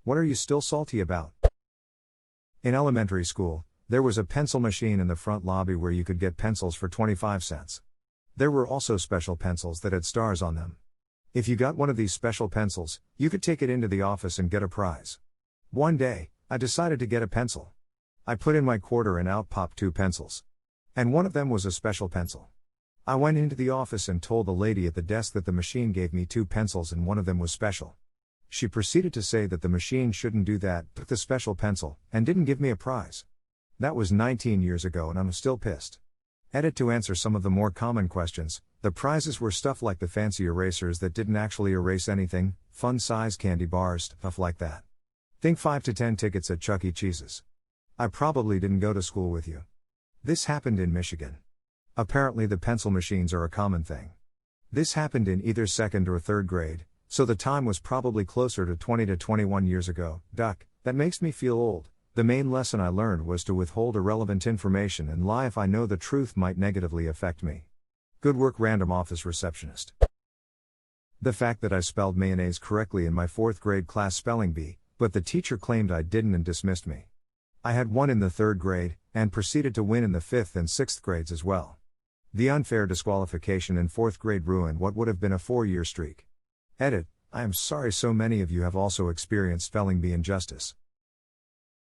What are you still salty about? In elementary school, there was a pencil machine in the front lobby where you could get pencils for 25 cents. There were also special pencils that had stars on them. If you got one of these special pencils, you could take it into the office and get a prize. One day, I decided to get a pencil. I put in my quarter and out popped 2 pencils. And one of them was a special pencil. I went into the office and told the lady at the desk that the machine gave me 2 pencils and one of them was special. She proceeded to say that the machine shouldn't do that, took the special pencil, and didn't give me a prize. That was 19 years ago and I'm still pissed. Edit to answer some of the more common questions. The prizes were stuff like the fancy erasers that didn't actually erase anything, fun size candy bars, stuff like that. Think 5 to 10 tickets at Chuck E. Cheese's. I probably didn't go to school with you. This happened in Michigan. Apparently the pencil machines are a common thing. This happened in either 2nd or 3rd grade, so the time was probably closer to 20 to 21 years ago. Duck, that makes me feel old. The main lesson I learned was to withhold irrelevant information and lie if I know the truth might negatively affect me. Good work, random office receptionist. The fact that I spelled mayonnaise correctly in my 4th grade class spelling bee, but the teacher claimed I didn't and dismissed me. I had won in the 3rd grade, and proceeded to win in the 5th and 6th grades as well. The unfair disqualification in 4th grade ruined what would have been a 4-year streak. Edit, I am sorry so many of you have also experienced spelling bee injustice.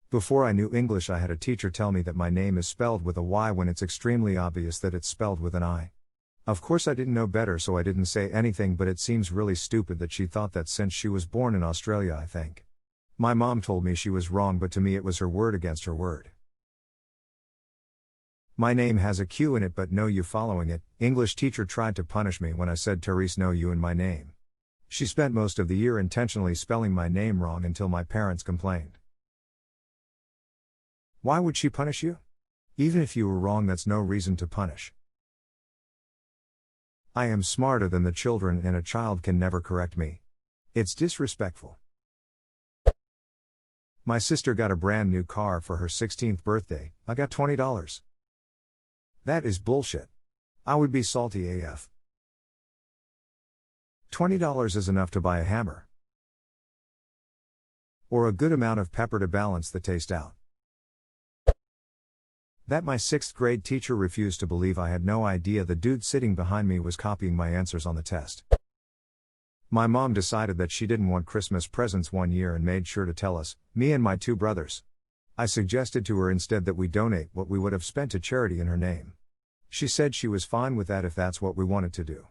Before I knew English I had a teacher tell me that my name is spelled with a Y when it's extremely obvious that it's spelled with an I. Of course I didn't know better so I didn't say anything, but it seems really stupid that she thought that since she was born in Australia, I think. My mom told me she was wrong, but to me it was her word against her word. My name has a Q in it but no U following it. English teacher tried to punish me when I said Therese no U in my name. She spent most of the year intentionally spelling my name wrong until my parents complained. Why would she punish you? Even if you were wrong, that's no reason to punish. I am smarter than the children and a child can never correct me. It's disrespectful. My sister got a brand new car for her 16th birthday, I got $20. That is bullshit. I would be salty AF. $20 is enough to buy a hammer. Or a good amount of pepper to balance the taste out. That my 6th grade teacher refused to believe I had no idea the dude sitting behind me was copying my answers on the test. My mom decided that she didn't want Christmas presents one year and made sure to tell us, me and my 2 brothers. I suggested to her instead that we donate what we would have spent to charity in her name. She said she was fine with that if that's what we wanted to do.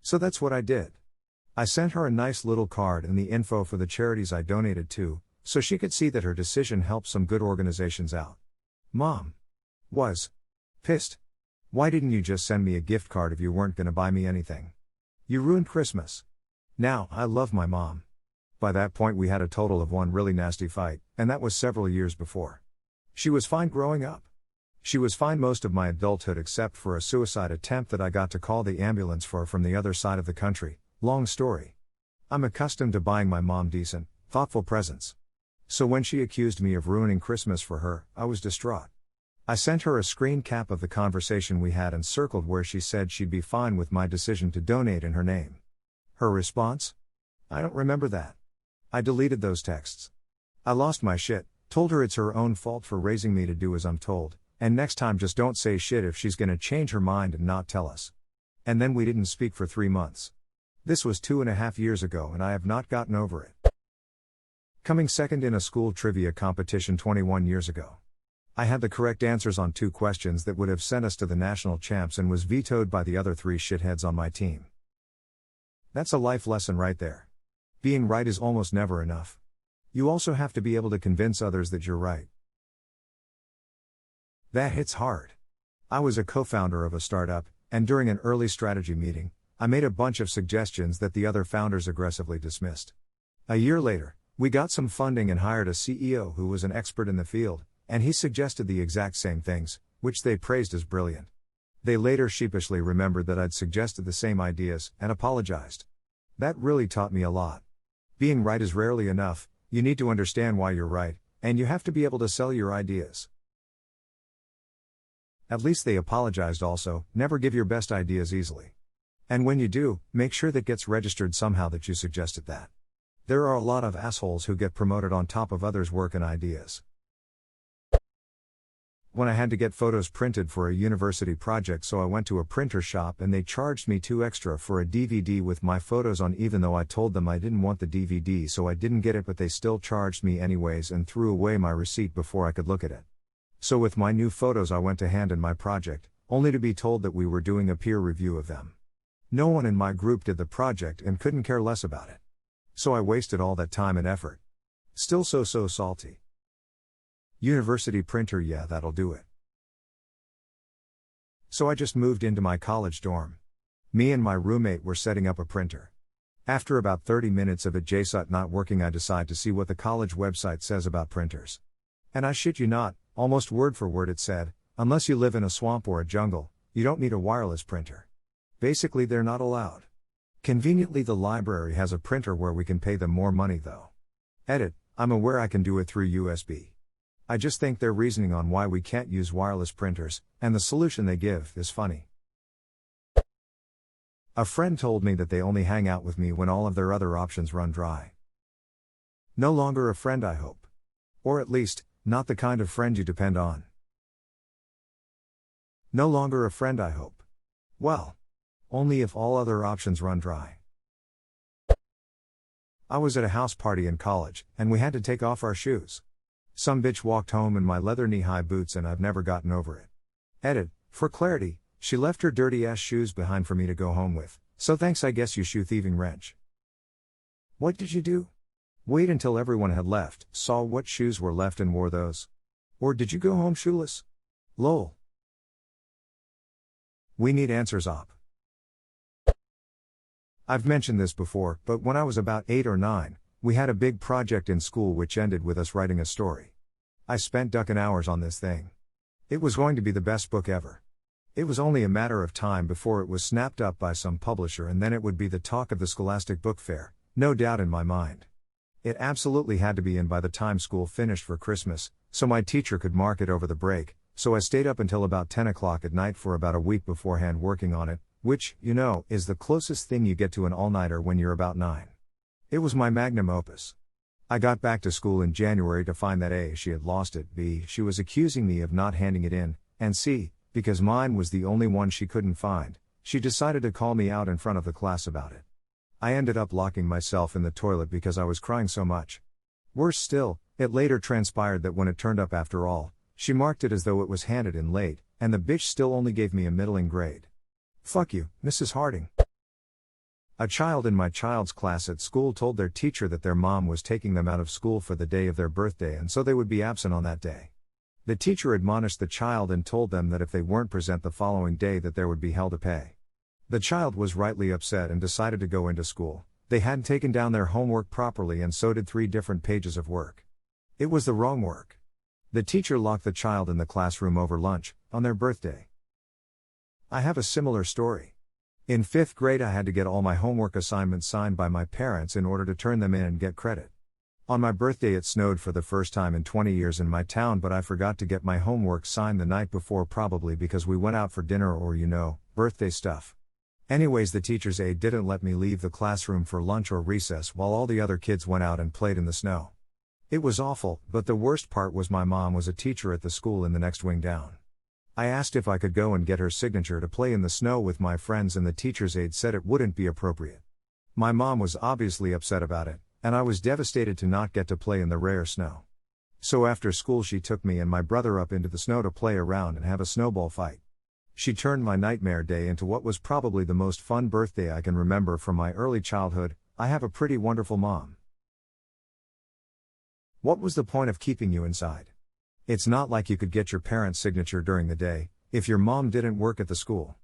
So that's what I did. I sent her a nice little card and the info for the charities I donated to, so she could see that her decision helped some good organizations out. Mom was pissed. Why didn't you just send me a gift card if you weren't gonna buy me anything? You ruined Christmas. Now, I love my mom. By that point we had a total of one really nasty fight, and that was several years before. She was fine growing up. She was fine most of my adulthood except for a suicide attempt that I got to call the ambulance for from the other side of the country. Long story. I'm accustomed to buying my mom decent, thoughtful presents. So when she accused me of ruining Christmas for her, I was distraught. I sent her a screen cap of the conversation we had and circled where she said she'd be fine with my decision to donate in her name. Her response? I don't remember that. I deleted those texts. I lost my shit, told her it's her own fault for raising me to do as I'm told, and next time just don't say shit if she's gonna change her mind and not tell us. And then we didn't speak for 3 months. This was 2.5 years ago and I have not gotten over it. Coming second in a school trivia competition 21 years ago. I had the correct answers on 2 questions that would have sent us to the national champs and was vetoed by the other 3 shitheads on my team. That's a life lesson right there. Being right is almost never enough. You also have to be able to convince others that you're right. That hits hard. I was a co-founder of a startup, and during an early strategy meeting, I made a bunch of suggestions that the other founders aggressively dismissed. A year later, we got some funding and hired a CEO who was an expert in the field, and he suggested the exact same things, which they praised as brilliant. They later sheepishly remembered that I'd suggested the same ideas, and apologized. That really taught me a lot. Being right is rarely enough, you need to understand why you're right, and you have to be able to sell your ideas. At least they apologized also. Never give your best ideas easily. And when you do, make sure that gets registered somehow that you suggested that. There are a lot of assholes who get promoted on top of others' work and ideas. When I had to get photos printed for a university project, so I went to a printer shop and they charged me $2 extra for a DVD with my photos on, even though I told them I didn't want the DVD, so I didn't get it, but they still charged me anyways and threw away my receipt before I could look at it. So with my new photos I went to hand in my project, only to be told that we were doing a peer review of them. No one in my group did the project and couldn't care less about it. So I wasted all that time and effort. Still so salty. University printer, yeah, that'll do it. So I just moved into my college dorm. Me and my roommate were setting up a printer. After about 30 minutes of it JSOT not working, I decide to see what the college website says about printers. And I shit you not, almost word for word it said, unless you live in a swamp or a jungle, you don't need a wireless printer. Basically they're not allowed. Conveniently the library has a printer where we can pay them more money though. Edit, I'm aware I can do it through USB. I just think their reasoning on why we can't use wireless printers, and the solution they give, is funny. A friend told me that they only hang out with me when all of their other options run dry. No longer a friend, I hope. Or at least, not the kind of friend you depend on. No longer a friend, I hope. Well, only if all other options run dry. I was at a house party in college, and we had to take off our shoes. Some bitch walked home in my leather knee-high boots and I've never gotten over it. Edit, for clarity, she left her dirty ass shoes behind for me to go home with, so thanks I guess you shoe thieving wrench. What did you do? Wait until everyone had left, saw what shoes were left and wore those? Or did you go home shoeless? Lol. We need answers, op. I've mentioned this before, but when I was about 8 or 9, we had a big project in school which ended with us writing a story. I spent ducking hours on this thing. It was going to be the best book ever. It was only a matter of time before it was snapped up by some publisher and then it would be the talk of the Scholastic Book Fair, no doubt in my mind. It absolutely had to be in by the time school finished for Christmas, so my teacher could mark it over the break, so I stayed up until about 10 o'clock at night for about a week beforehand working on it, which, you know, is the closest thing you get to an all-nighter when you're about 9. It was my magnum opus. I got back to school in January to find that A, she had lost it, B, she was accusing me of not handing it in, and C, because mine was the only one she couldn't find, she decided to call me out in front of the class about it. I ended up locking myself in the toilet because I was crying so much. Worse still, it later transpired that when it turned up after all, she marked it as though it was handed in late, and the bitch still only gave me a middling grade. Fuck you, Mrs. Harding. A child in my child's class at school told their teacher that their mom was taking them out of school for the day of their birthday and so they would be absent on that day. The teacher admonished the child and told them that if they weren't present the following day that there would be hell to pay. The child was rightly upset and decided to go into school. They hadn't taken down their homework properly and so did 3 different pages of work. It was the wrong work. The teacher locked the child in the classroom over lunch, on their birthday. I have a similar story. In 5th grade I had to get all my homework assignments signed by my parents in order to turn them in and get credit. On my birthday it snowed for the first time in 20 years in my town, but I forgot to get my homework signed the night before, probably because we went out for dinner or birthday stuff. Anyways, the teacher's aide didn't let me leave the classroom for lunch or recess while all the other kids went out and played in the snow. It was awful, but the worst part was my mom was a teacher at the school in the next wing down. I asked if I could go and get her signature to play in the snow with my friends and the teacher's aide said it wouldn't be appropriate. My mom was obviously upset about it, and I was devastated to not get to play in the rare snow. So after school she took me and my brother up into the snow to play around and have a snowball fight. She turned my nightmare day into what was probably the most fun birthday I can remember from my early childhood. I have a pretty wonderful mom. What was the point of keeping you inside? It's not like you could get your parents' signature during the day, if your mom didn't work at the school.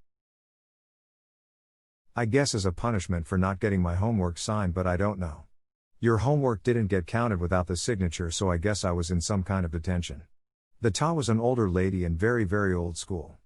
I guess as a punishment for not getting my homework signed, but I don't know. Your homework didn't get counted without the signature, so I guess I was in some kind of detention. The Ta was an older lady and very, very old school.